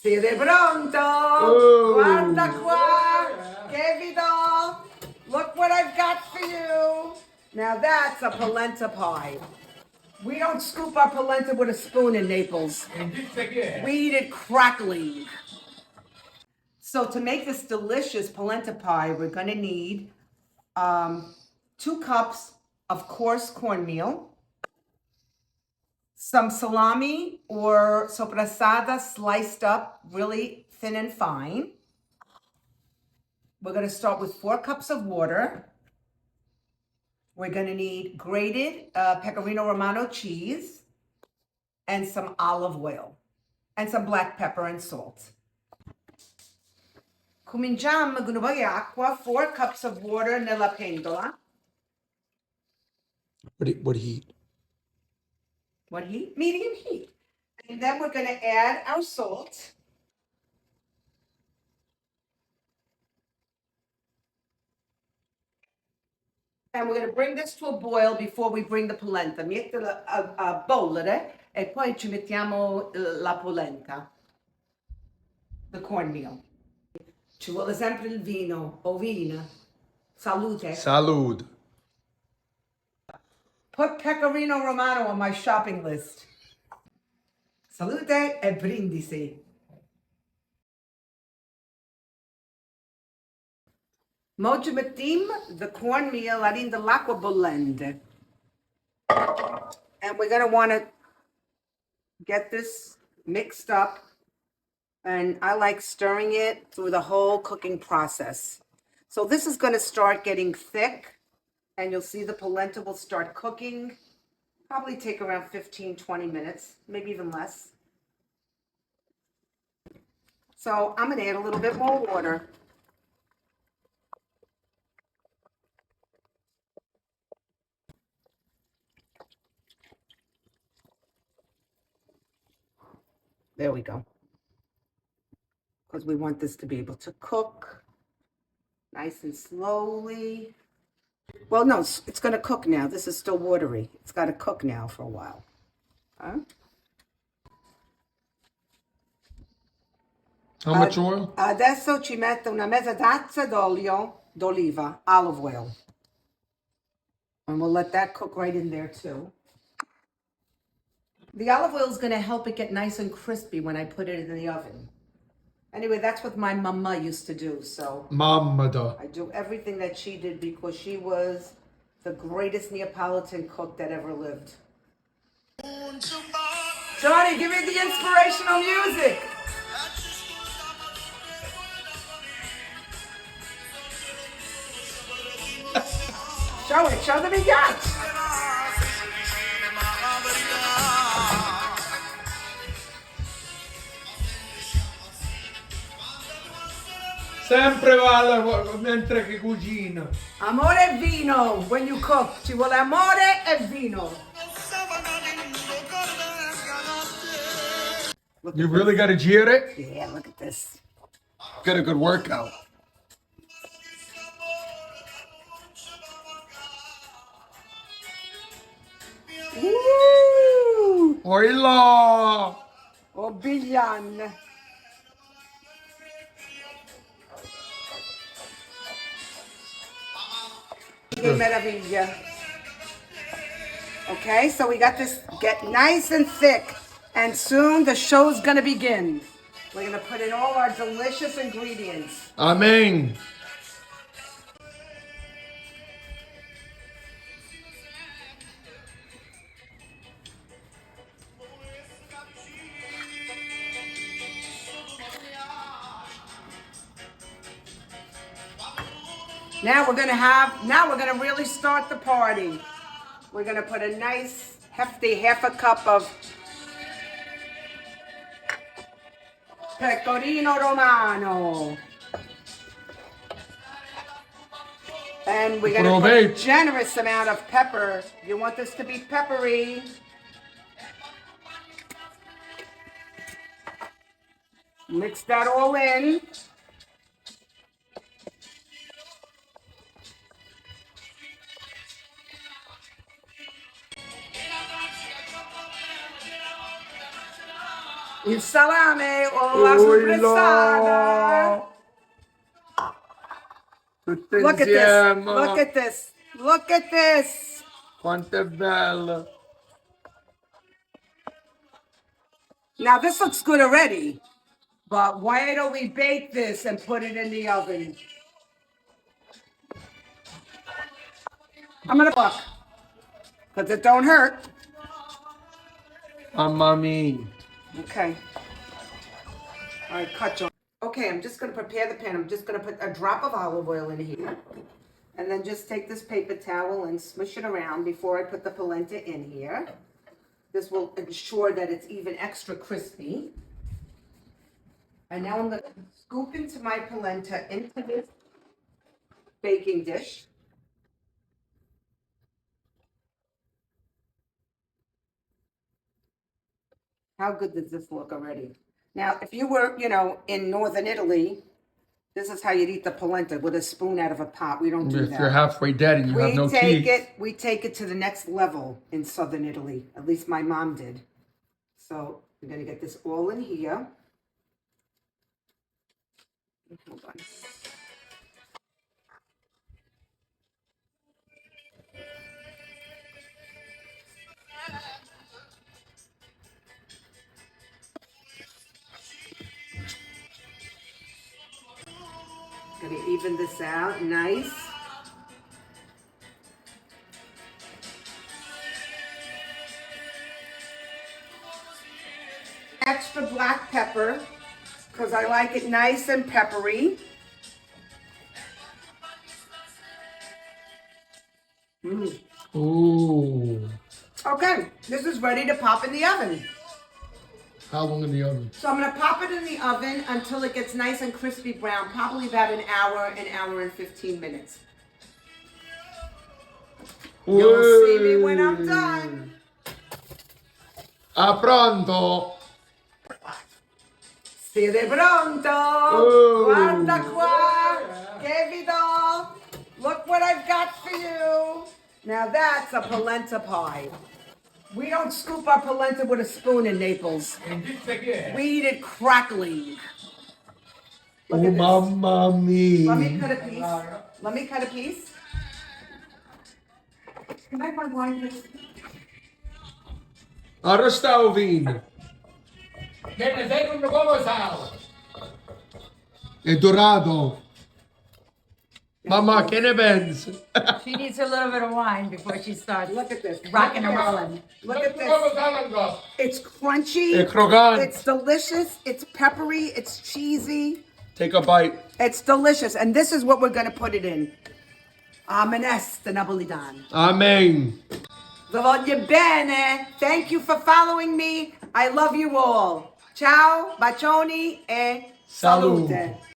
Siete pronto? Oh. Guarda qua! Che vi do! Look what I've got for you! Now that's a polenta pie. We don't scoop our polenta with a spoon in Naples. We eat it crackling. So to make this delicious polenta pie, we're going to need 2 cups of coarse cornmeal, some salami or sopressata sliced up really thin and fine. We're going to start with 4 cups of water. We're going to need grated Pecorino Romano cheese and some olive oil and some black pepper and salt. Cominciamo con un po' di acqua, 4 cups of water nella pentola. What heat? What heat? Medium heat. And then we're going to add our salt. And we're going to bring this to a boil before we bring the polenta. Metterla a bollere e poi ci mettiamo la polenta, the cornmeal. Ci vuole sempre il vino o vina. Salute. Salud. Put Pecorino Romano on my shopping list. Salute e brindisi. Mo ci mettiamo the cornmeal in dell'acqua bollente. And we're going to want to get this mixed up. And I like stirring it through the whole cooking process. So this is going to start getting thick. And you'll see the polenta will start cooking. Probably take around 15-20 minutes, maybe even less. So I'm going to add a little bit more water. There we go. Because we want this to be able to cook nice and slowly. Well, no, it's going to cook now. This is still watery. It's got to cook now for a while. Huh? How much oil? Adesso ci metto una mezza tazza d'olio d'oliva, olive oil. And we'll let that cook right in there too. The olive oil is going to help it get nice and crispy when I put it in the oven. Anyway, that's what my mama used to do. So Mamma. I do everything that she did because she was the greatest Neapolitan cook that ever lived. Johnny, give me the inspirational music. Show it. Show the bigliacci. Sempre vale mentre che cucino. Amore e vino when you cook. Ci vuole amore e vino. You really got to jeer it? Yeah, look at this. Get a good workout. Woo! Oila! Oh, Biglian. Che meraviglia. Okay, so we got this get nice and thick, and soon the show's gonna begin. We're gonna put in all our delicious ingredients. Amen. Now we're gonna really start the party. We're gonna put a nice hefty half a cup of Pecorino Romano. And we're gonna put a generous amount of pepper. You want this to be peppery. Mix that all in. il salame o la sorpresata. Tutte Look at this. insieme. Look at this. Look at this. Quanto è bello. Now this looks good already, but why don't we bake this and put it in the oven? I'm gonna look, because it don't hurt. Mamma mia. Okay. All right, cut John. Okay, I'm just gonna prepare the pan. I'm just gonna put a drop of olive oil in here. And then just take this paper towel and smush it around before I put the polenta in here. This will ensure that it's even extra crispy. And now I'm gonna scoop into my polenta into this baking dish. How good does this look already? Now, if you were, in northern Italy, this is how you'd eat the polenta, with a spoon out of a pot. We don't do If that. you're halfway dead and you have no teeth. We take it to the next level in southern Italy. At least my mom did. So we're gonna get this all in here. Hold on. Gonna even this out, nice. Extra black pepper, because I like it nice and peppery. Ooh. Okay, this is ready to pop in the oven. How long in the oven? So I'm gonna pop it in the oven until it gets nice and crispy brown, probably about an hour and 15 minutes. You'll see me when I'm done. Pronto? Siete pronto? Oh. Guarda qua, che vi do. Look what I've got for you. Now that's a polenta pie. We don't scoop our polenta with a spoon in Naples. We eat it crackling. Look at this. Mamma mia. Let me cut a piece. Let me cut a piece. Can I rewind this? Arresta o vino? È dorato. Mamma, che ne pensi? She needs a little bit of wine before she starts Look at this. rocking and rolling. Look at this. It's crunchy. È croccante. It's delicious. It's peppery. It's cheesy. Take a bite. It's delicious. And this is what we're going to put it in. Amen est napolitan. Amen. Vi voglio bene. Thank you for following me. I love you all. Ciao, bacioni e salute.